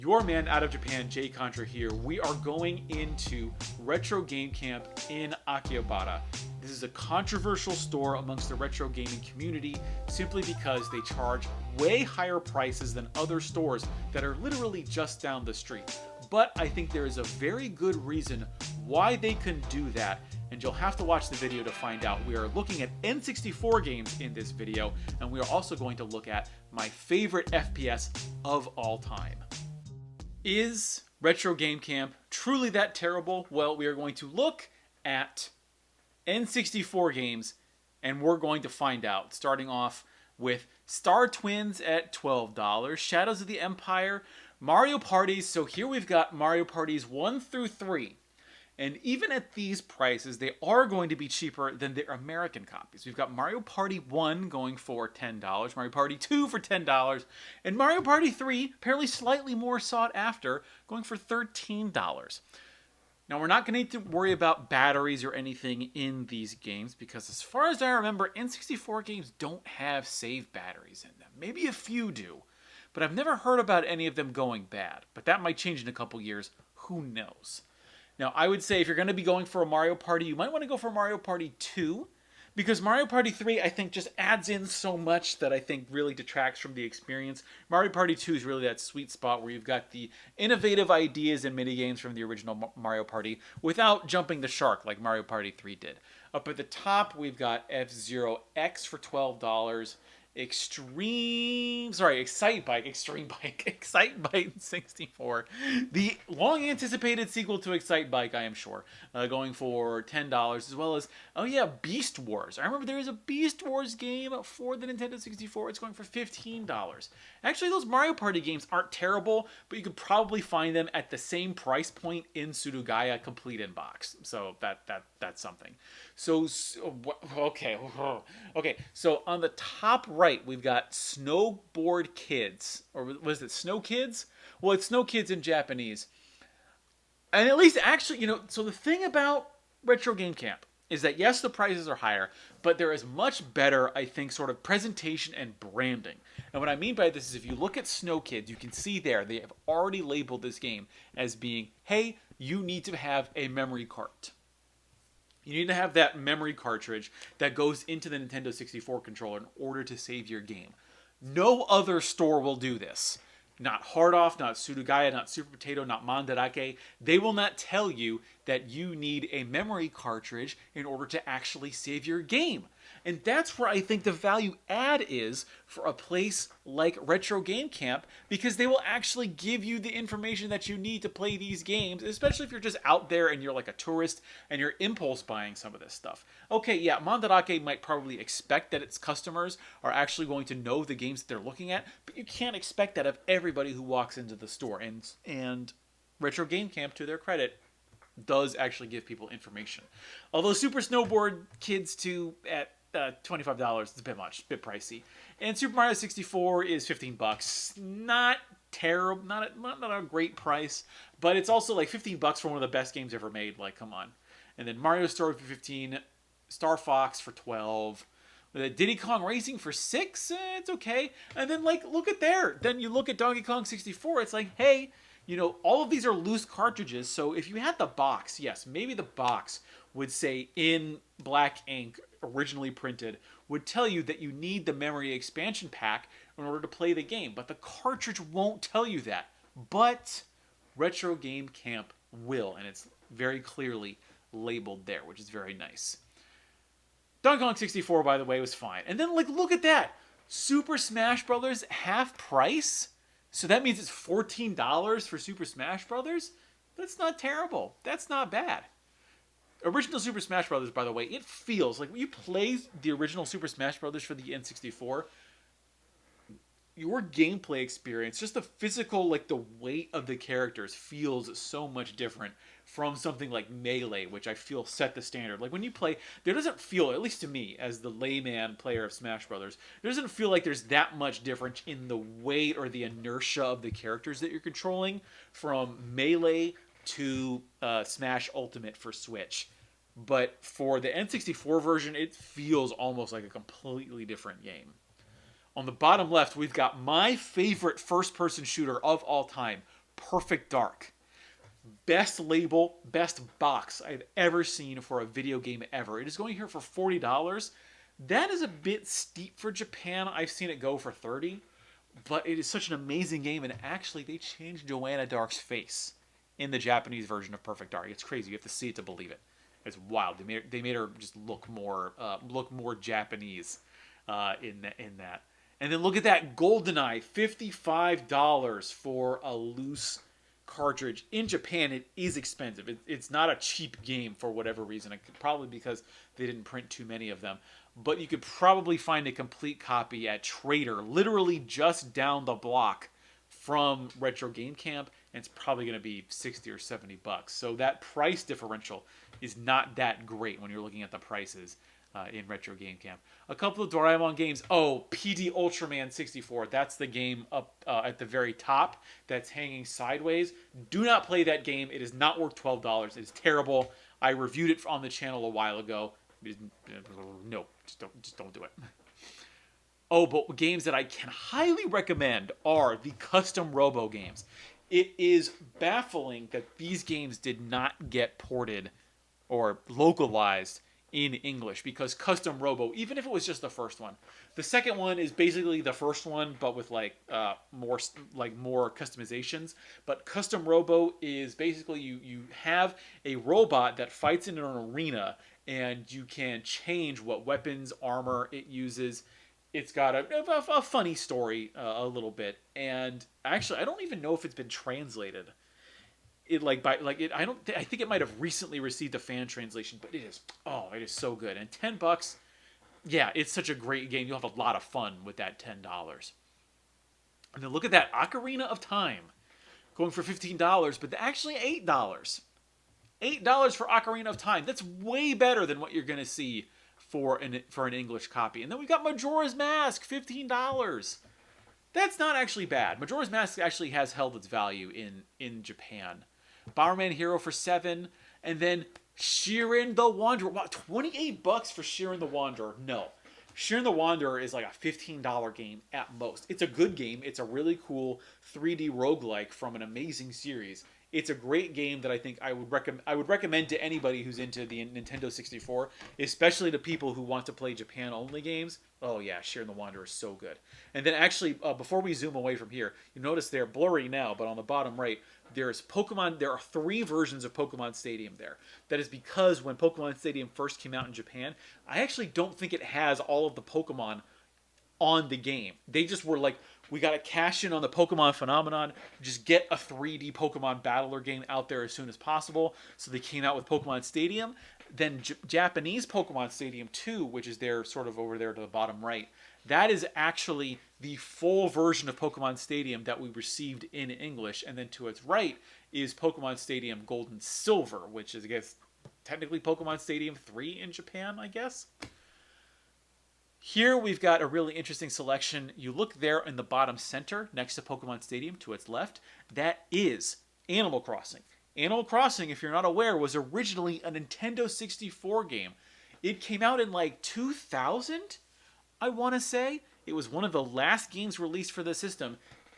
Your man out of Japan, Jay Contra here. We are going into Retro Game Camp in Akihabara. This is a controversial store amongst the retro gaming community simply because they charge way higher prices than other stores that are literally just down the street. But I think there is a very good reason why they can do that, and you'll have to watch the video to find out. We are looking at N64 games in this video, and we are also going to look at my favorite FPS of all time. Is Retro Game Camp truly that terrible? Well, we are going to look at N64 games, and we're going to find out. Starting off with Star Twins at $12, Shadows of the Empire, Mario Parties. So here we've got Mario Parties 1 through 3. And even at these prices, they are going to be cheaper than their American copies. We've got Mario Party 1 going for $10, Mario Party 2 for $10, and Mario Party 3, apparently slightly more sought after, going for $13. Now, we're not going to need to worry about batteries or anything in these games because as far as I remember, N64 games don't have save batteries in them. Maybe a few do, but I've never heard about any of them going bad. But that might change in a couple years. Who knows? Now, I would say if you're going to be going for a Mario Party, you might want to go for Mario Party 2, because Mario Party 3, I think, just adds in so much that I think really detracts from the experience. Mario Party 2 is really that sweet spot where you've got the innovative ideas and minigames from the original Mario Party without jumping the shark like Mario Party 3 did. Up at the top, we've got F-Zero X for $12. Excite Bike 64, the long anticipated sequel to Excite Bike, I am sure, going for $10, as well as, oh yeah, Beast Wars. I remember there is a Beast Wars game for the Nintendo 64. It's going for $15. Actually, those Mario Party games aren't terrible, but you could probably find them at the same price point in Surugaya Complete in Box. So that's something. So okay. So on the top right, we've got Snowboard Kids, or was it Snow Kids? Well, it's Snow Kids in Japanese. And at least actually, so the thing about Retro Game Camp is that yes, the prices are higher, but there is much better, I think, sort of presentation and branding. And what I mean by this is if you look at Snow Kids, you can see there they have already labeled this game as being, hey, you need to have a memory card. You need to have that memory cartridge that goes into the Nintendo 64 controller in order to save your game. No other store will do this. Not Hard Off, not Surugaya, not Super Potato, not Mandarake. They will not tell you that you need a memory cartridge in order to actually save your game. And that's where I think the value add is for a place like Retro Game Camp, because they will actually give you the information that you need to play these games, especially if you're just out there and you're like a tourist and you're impulse buying some of this stuff. Okay, yeah, Mandarake might probably expect that its customers are actually going to know the games that they're looking at, but you can't expect that of everybody who walks into the store. And Retro Game Camp, to their credit, does actually give people information. Although Super Snowboard Kids 2 at $25 is a bit much, a bit pricey. And Super Mario 64 is $15. Not terrible, not a great price, but it's also like $15 for one of the best games ever made. Like, come on. And then Mario Story for $15, Star Fox for $12, Diddy Kong Racing for $6. It's okay. And then like look at there. Then you look at Donkey Kong 64. It's like, hey, all of these are loose cartridges. So if you had the box, yes, maybe the box would say in black ink, originally printed, would tell you that you need the memory expansion pack in order to play the game. But the cartridge won't tell you that. But Retro Game Camp will, and it's very clearly labeled there, which is very nice. Donkey Kong 64, by the way, was fine. And then, look at that. Super Smash Bros. Half price? So that means it's $14 for Super Smash Bros.? That's not terrible. That's not bad. Original Super Smash Bros., by the way, it feels like when you play the original Super Smash Bros. For the N64, your gameplay experience, just the physical, the weight of the characters feels so much different from something like Melee, which I feel set the standard. Like when you play, there doesn't feel, at least to me, as the layman player of Smash Bros., there doesn't feel like there's that much difference in the weight or the inertia of the characters that you're controlling from Melee to Smash Ultimate for Switch. But for the N64 version, it feels almost like a completely different game. On the bottom left, we've got my favorite first-person shooter of all time, Perfect Dark. Best label, best box I've ever seen for a video game ever. It is going here for $40. That is a bit steep for Japan. I've seen it go for 30, but it is such an amazing game, and actually they changed Joanna Dark's face in the Japanese version of Perfect Dark. It's crazy. You have to see it to believe it. It's wild. They made her just look more Japanese in that. And then look at that GoldenEye, $55 for a loose cartridge. In Japan, it is expensive. It's not a cheap game for whatever reason. Probably because they didn't print too many of them. But you could probably find a complete copy at Trader, literally just down the block from Retro Game Camp, and it's probably going to be 60 or 70 bucks. So that price differential is not that great when you're looking at the prices in Retro Game Camp. A couple of Doraemon games. Oh, PD Ultraman 64. That's the game up at the very top that's hanging sideways. Do not play that game. It is not worth $12. It is terrible. I reviewed it on the channel a while ago. No, just don't do it. Oh, but games that I can highly recommend are the custom Robo games. It is baffling that these games did not get ported or localized in English, because custom Robo, even if it was just the first one, the second one is basically the first one but with more customizations. But custom Robo is basically you have a robot that fights in an arena, and you can change what weapons, armor it uses. It's got a funny story a little bit, and actually I don't even know if it's been translated. I think it might have recently received a fan translation, but it is so good. And $10, yeah, it's such a great game. You'll have a lot of fun with that $10. And then look at that Ocarina of Time, going for $15, but actually $8. $8 for Ocarina of Time. That's way better than what you're going to see for an English copy. And then we got Majora's Mask, $15. That's not actually bad. Majora's Mask actually has held its value in Japan. Bomberman Hero for $7, and then Shiren the Wanderer. Wow, $28 for Shiren the Wanderer. No. Shiren the Wanderer is like a $15 game at most. It's a good game. It's a really cool 3D roguelike from an amazing series. It's a great game that I think I would recommend to anybody who's into the Nintendo 64, especially to people who want to play Japan-only games. Oh yeah, Shiren the Wanderer is so good. And then actually, before we zoom away from here, you notice they're blurry now, but on the bottom right, there's Pokemon. There are 3 versions of Pokemon Stadium there. That is because when Pokemon Stadium first came out in Japan, I actually don't think it has all of the Pokemon on the game. They just were like, we got to cash in on the Pokemon phenomenon, just get a 3D Pokemon battler game out there as soon as possible. So they came out with Pokemon Stadium. Then Japanese Pokemon Stadium 2, which is there sort of over there to the bottom right, that is actually the full version of Pokemon Stadium that we received in English. And then to its right is Pokemon Stadium Gold and Silver, which is, I guess, technically Pokemon Stadium 3 in Japan, I guess. Here we've got a really interesting selection. You look there in the bottom center next to Pokemon Stadium to its left. That is Animal Crossing. Animal Crossing, if you're not aware, was originally a Nintendo 64 game. It came out in like 2000, I want to say. It was one of the last games released for the system.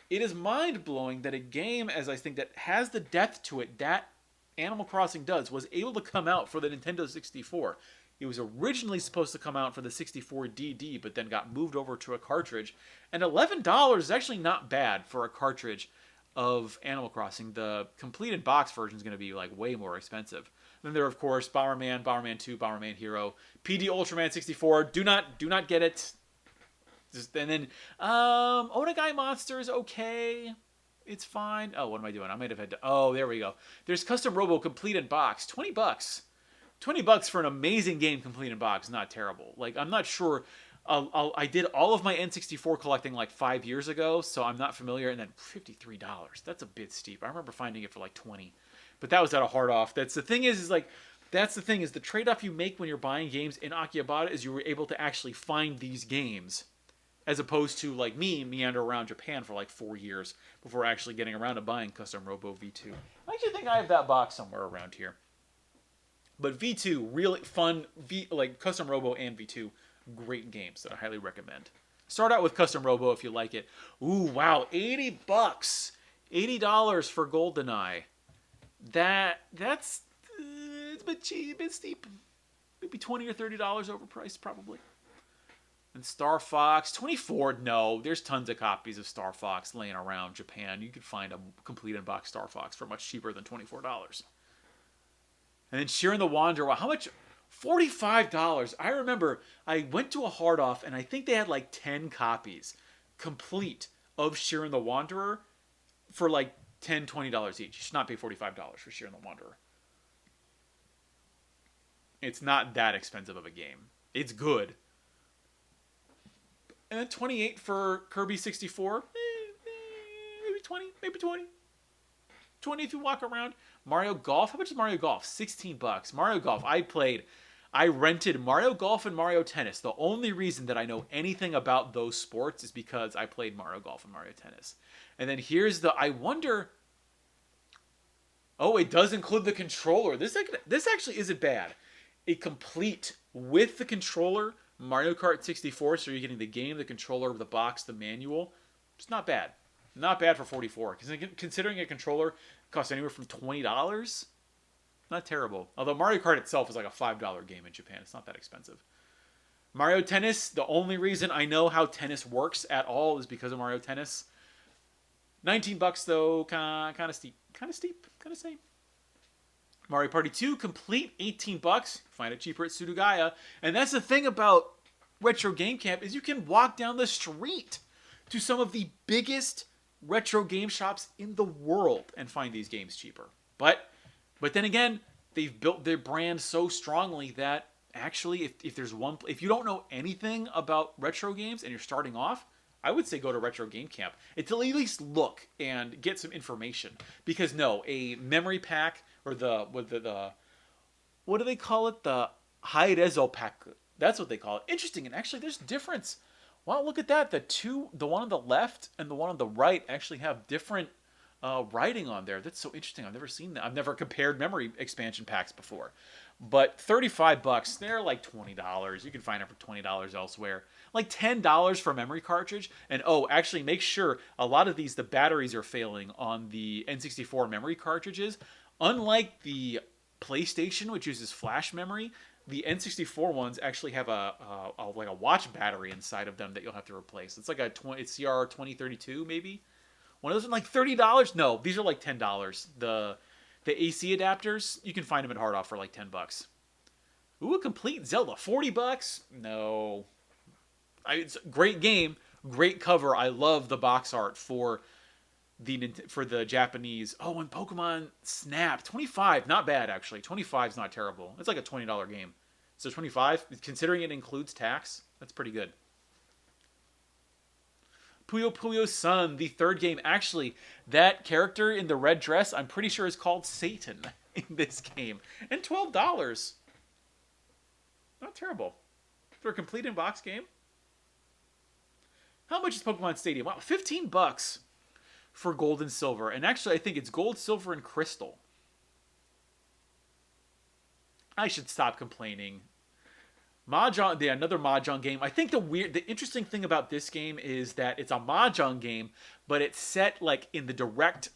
It is mind-blowing that a game, as I think, that has the depth to it that Animal Crossing does, was able to come out for the Nintendo 64. It was originally supposed to come out for the 64 DD, but then got moved over to a cartridge. And $11 is actually not bad for a cartridge of Animal Crossing. The completed box version is going to be like way more expensive. Then there are, of course, Bomberman, Bomberman 2, Bomberman Hero, PD Ultraman 64. Do not get it. And then Onagai Monster is okay. It's fine. Oh, what am I doing? I might have had to. Oh, there we go. There's Custom Robo complete in box. $20. $20 for an amazing game complete in box. Not terrible. Like, I'm not sure. I did all of my N64 collecting like 5 years ago, so I'm not familiar. And then $53. That's a bit steep. I remember finding it for like 20, but that was at a hard off. That's the thing is the trade-off you make when you're buying games in Akihabara is you were able to actually find these games, as opposed to like me meander around Japan for like 4 years before actually getting around to buying Custom Robo V2. I actually think I have that box somewhere around here. But V2, really fun, like Custom Robo and V2, great games that I highly recommend. Start out with Custom Robo if you like it. Ooh, wow, $80 $80 for GoldenEye. That's it's a bit cheap, a bit steep. Maybe $20 or $30 overpriced, probably. And Star Fox 24. No, there's tons of copies of Star Fox laying around Japan. You could find a complete unboxed Star Fox for much cheaper than $24. And then Sheeran the Wanderer. Wow, how much? $45. I remember I went to a hard off and I think they had like 10 copies complete of Sheeran the Wanderer for like $10, $20 each. You should not pay $45 for Sheeran the Wanderer. It's not that expensive of a game. It's good. And then 28 for Kirby 64. Maybe 20. Maybe 20. 20 if you walk around. Mario Golf. How much is Mario Golf? $16. Mario Golf. I rented Mario Golf and Mario Tennis. The only reason that I know anything about those sports is because I played Mario Golf and Mario Tennis. And then here's the, I wonder, oh, it does include the controller. This actually isn't bad. A complete, with the controller, Mario Kart 64, so you're getting the game, the controller, the box, the manual. It's not bad. Not bad for $44. Considering a controller costs anywhere from $20, not terrible. Although Mario Kart itself is like a $5 game in Japan. It's not that expensive. Mario Tennis, the only reason I know how tennis works at all is because of Mario Tennis. $19 though, kind of steep. Kind of same. Mario Party 2, complete, $18. Find it cheaper at Sudogaya. And that's the thing about Retro Game Camp is you can walk down the street to some of the biggest retro game shops in the world and find these games cheaper. But then again, they've built their brand so strongly that actually, if you don't know anything about retro games and you're starting off, I would say go to Retro Game Camp. It's at least look and get some information. Because no, a memory pack or the what do they call it? The high reso pack. That's what they call it. Interesting. And actually, there's difference. Wow, look at that. The one on the left and the one on the right actually have different writing on there. That's so interesting. I've never seen that. I've never compared memory expansion packs before. But $35, they're like $20. You can find them for $20 elsewhere. Like $10 for a memory cartridge. And oh, actually make sure a lot of these, the batteries are failing on the N64 memory cartridges. Unlike the PlayStation, which uses flash memory, the N64 ones actually have a watch battery inside of them that you'll have to replace. It's like it's CR2032 maybe. One of those are like $30. No, these are like $10. The AC adapters, you can find them at Hard Off for like $10. Ooh, a complete Zelda, $40. No, it's a great game, great cover. I love the box art for the Japanese. Oh, and Pokemon Snap, $25. Not bad actually. $25 is not terrible. It's like a $20 game. So $25, considering it includes tax, that's pretty good. Puyo Puyo Sun, the third game. Actually, that character in the red dress, I'm pretty sure is called Satan in this game. And $12. Not terrible. For a complete in-box game. How much is Pokemon Stadium? Wow, $15 for gold and silver. And actually, I think it's gold, silver, and crystal. I should stop complaining. Mahjong, another Mahjong game. I think the interesting thing about this game is that it's a Mahjong game, but it's set like in the direct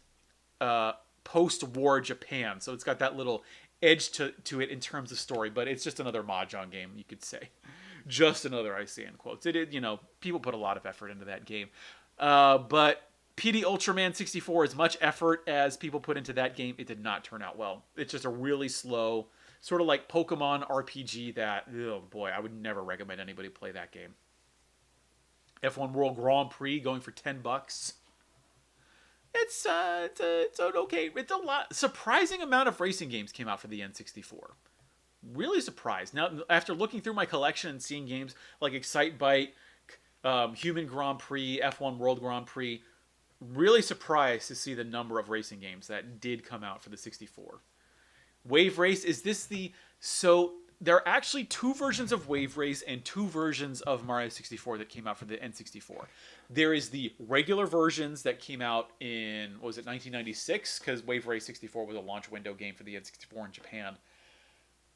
post-war Japan. So it's got that little edge to it in terms of story, but it's just another Mahjong game, you could say. Just another, I say in quotes. People put a lot of effort into that game. But PD Ultraman 64, as much effort as people put into that game, it did not turn out well. It's just a really slow, sort of like Pokemon RPG that, oh boy, I would never recommend anybody play that game. F1 World Grand Prix going for $10. It's okay. It's a lot. Surprising amount of racing games came out for the N64. Really surprised. Now, after looking through my collection and seeing games like Excitebike, Human Grand Prix, F1 World Grand Prix, really surprised to see the number of racing games that did come out for the 64. Wave Race, so there are actually two versions of Wave Race and two versions of Mario 64 that came out for the N64. There is the regular versions that came out in, 1996? Because Wave Race 64 was a launch window game for the N64 in Japan.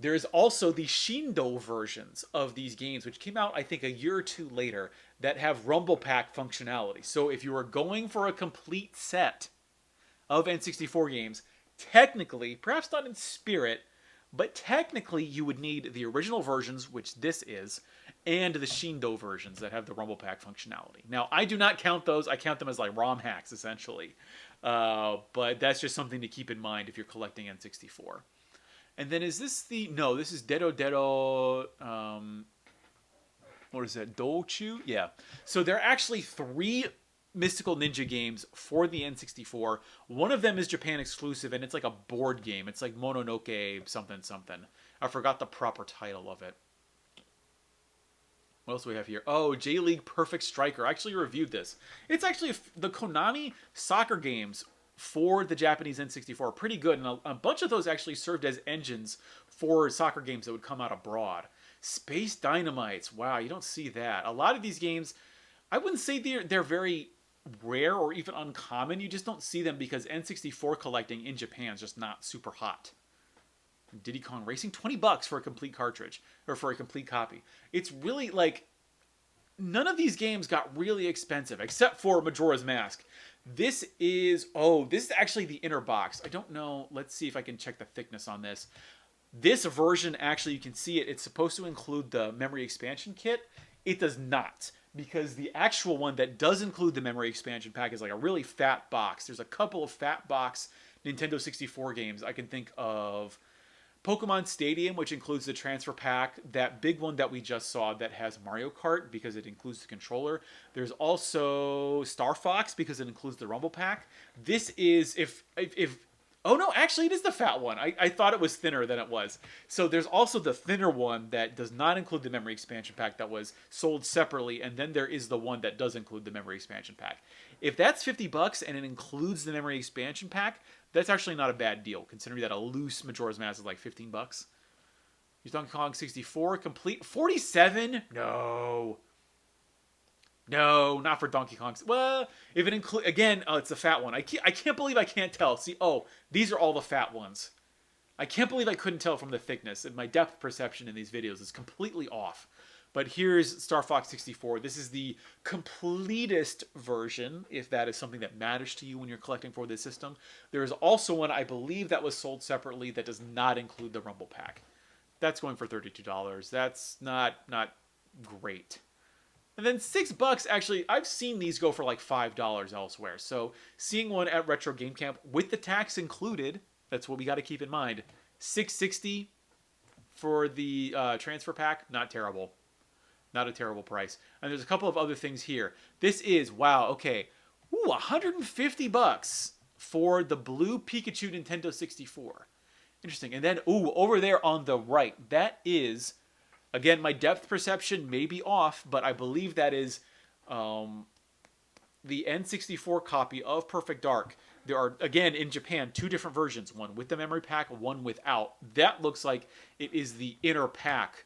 There is also the Shindo versions of these games, which came out, I think, a year or two later, that have Rumble Pack functionality. So if you are going for a complete set, of N64 games, technically, perhaps not in spirit, but technically you would need the original versions, which this is, and the Shindo versions that have the Rumble Pack functionality. Now, I do not count those. I count them as like ROM hacks, essentially. But that's just something to keep in mind if you're collecting N64. And then is this the... No, this is Dedo Dedo... what is that? Douchu? Yeah. So there are actually 3 Mystical Ninja games for the N64. One of them is Japan exclusive, and it's like a board game. It's like Mononoke something something. I forgot the proper title of it. What else do we have here? Oh, J-League Perfect Striker. I actually reviewed this. It's actually the Konami soccer games for the Japanese N64 are pretty good, and a bunch of those actually served as engines for soccer games that would come out abroad. Space Dynamites. Wow, you don't see that. A lot of these games, I wouldn't say they're very rare or even uncommon. You just don't see them because N64 collecting in Japan is just not super hot. Diddy Kong Racing, $20 for a complete cartridge, or for a complete copy. It's really like, none of these games got really expensive, except for Majora's Mask. This is actually the inner box. I don't know, let's see if I can check the thickness on this. This version, actually, you can see it, it's supposed to include the memory expansion kit. It does not, because the actual one that does include the memory expansion pack is like a really fat box. There's a couple of fat box Nintendo 64 games. I can think of Pokemon Stadium, which includes the transfer pack, that big one that we just saw that has Mario Kart because it includes the controller. There's also Star Fox because it includes the Rumble Pack. This is, oh no, actually it is the fat one. I thought it was thinner than it was. So there's also the thinner one that does not include the memory expansion pack that was sold separately, and then there is the one that does include the memory expansion pack. If that's $50 and it includes the memory expansion pack, that's actually not a bad deal, considering that a loose Majora's Mask is like $15. Your Donkey Kong 64 complete, 47? No, not for Donkey Kong. Well, if it include again, it's a fat one. I can't believe I can't tell. See, these are all the fat ones. I can't believe I couldn't tell from the thickness. And my depth perception in these videos is completely off. But here's Star Fox 64. This is the completest version, if that is something that matters to you when you're collecting for this system. There is also one, I believe, that was sold separately that does not include the Rumble Pack. That's going for $32. That's not great. And then $6, actually, I've seen these go for like $5 elsewhere. So seeing one at Retro Game Camp with the tax included, that's what we got to keep in mind. $6.60 for the transfer pack, not terrible. Not a terrible price. And there's a couple of other things here. This is, wow, okay. Ooh, $150 for the blue Pikachu Nintendo 64. Interesting. And then, over there on the right, that is, again, my depth perception may be off, but I believe that is the N64 copy of Perfect Dark. There are, again, in Japan, 2 different versions. One with the memory pack, one without. That looks like it is the inner pack.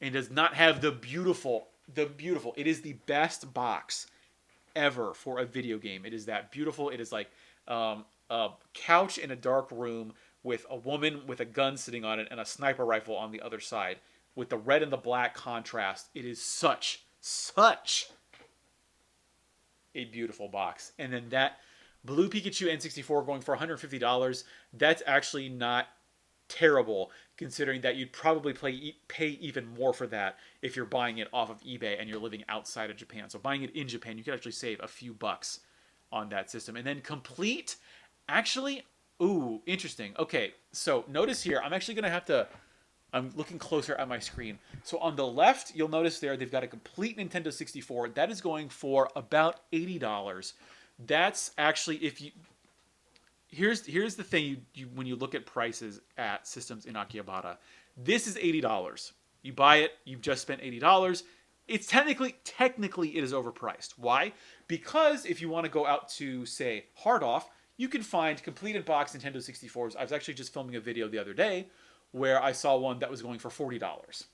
And does not have the beautiful. It is the best box ever for a video game. It is that beautiful. It is like a couch in a dark room with a woman with a gun sitting on it and a sniper rifle on the other side with the red and the black contrast. It is such a beautiful box. And then that blue Pikachu N64 going for $150. That's actually not terrible, considering that you'd probably pay even more for that if you're buying it off of eBay and you're living outside of Japan. So buying it in Japan, you could actually save a few bucks on that system. And then complete, actually, interesting. Okay, so notice here, I'm actually going to have to, I'm looking closer at my screen. So on the left, you'll notice there, they've got a complete Nintendo 64. That is going for about $80. That's actually, if you... Here's the thing, when you look at prices at systems in Akihabara. This is $80. You buy it, you've just spent $80. It's technically it is overpriced. Why? Because if you want to go out to, say, Hard Off, you can find completed box Nintendo 64s. I was actually just filming a video the other day where I saw one that was going for $40.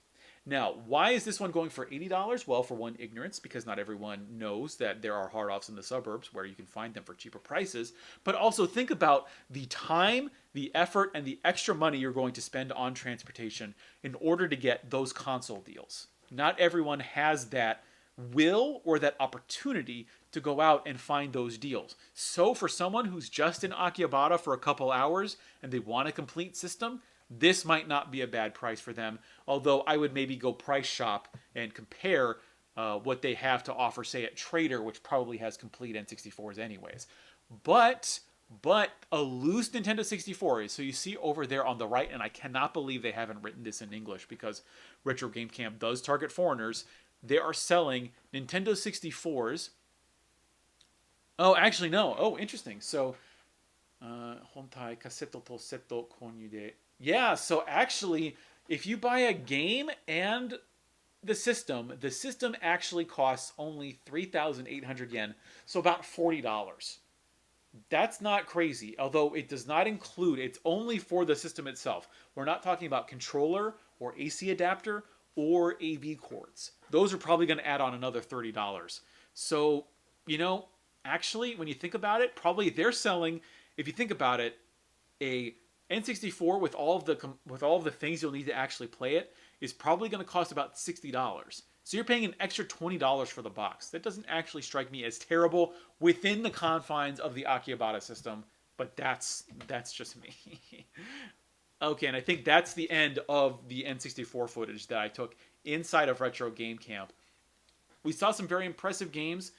Now, why is this one going for $80? Well, for one, ignorance, because not everyone knows that there are hard-offs in the suburbs where you can find them for cheaper prices. But also think about the time, the effort, and the extra money you're going to spend on transportation in order to get those console deals. Not everyone has that will or that opportunity to go out and find those deals. So for someone who's just in Akihabara for a couple hours and they want a complete system, this might not be a bad price for them. Although I would maybe go price shop and compare what they have to offer, say at Trader, which probably has complete N64s anyways. But a loose Nintendo 64 so you see over there on the right, and I cannot believe they haven't written this in English because Retro Game Camp does target foreigners. They are selling Nintendo 64s. Oh, actually, no. Oh, interesting. So, hontai kaseto to seto konyu de. Yeah, so actually, if you buy a game and the system actually costs only 3,800 yen, so about $40. That's not crazy, although it does not include, it's only for the system itself. We're not talking about controller or AC adapter or AV cords. Those are probably going to add on another $30. So, actually, when you think about it, probably they're selling, if you think about it, a N64 with all of the things you'll need to actually play it is probably going to cost about $60. So you're paying an extra $20 for the box. That doesn't actually strike me as terrible within the confines of the Akihabara system, but that's just me. Okay, and I think that's the end of the N64 footage that I took inside of Retro Game Camp. We saw some very impressive games.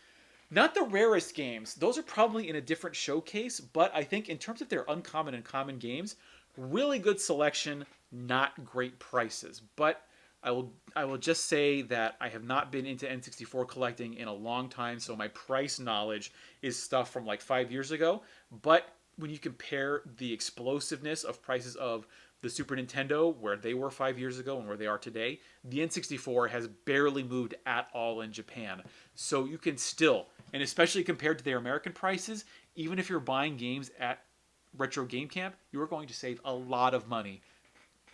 Not the rarest games. Those are probably in a different showcase, but I think in terms of their uncommon and common games, really good selection, not great prices. But I will just say that I have not been into N64 collecting in a long time, so my price knowledge is stuff from like 5 years ago. But when you compare the explosiveness of prices of the Super Nintendo, where they were 5 years ago and where they are today, the N64 has barely moved at all in Japan. So you can still, and especially compared to their American prices, even if you're buying games at Retro Game Camp, you are going to save a lot of money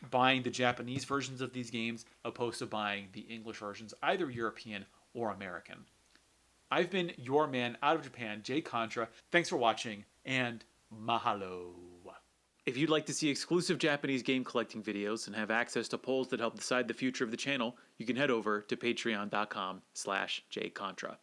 buying the Japanese versions of these games opposed to buying the English versions, either European or American. I've been your man out of Japan, Jay Contra. Thanks for watching, and mahalo. If you'd like to see exclusive Japanese game collecting videos and have access to polls that help decide the future of the channel, you can head over to patreon.com/jcontra.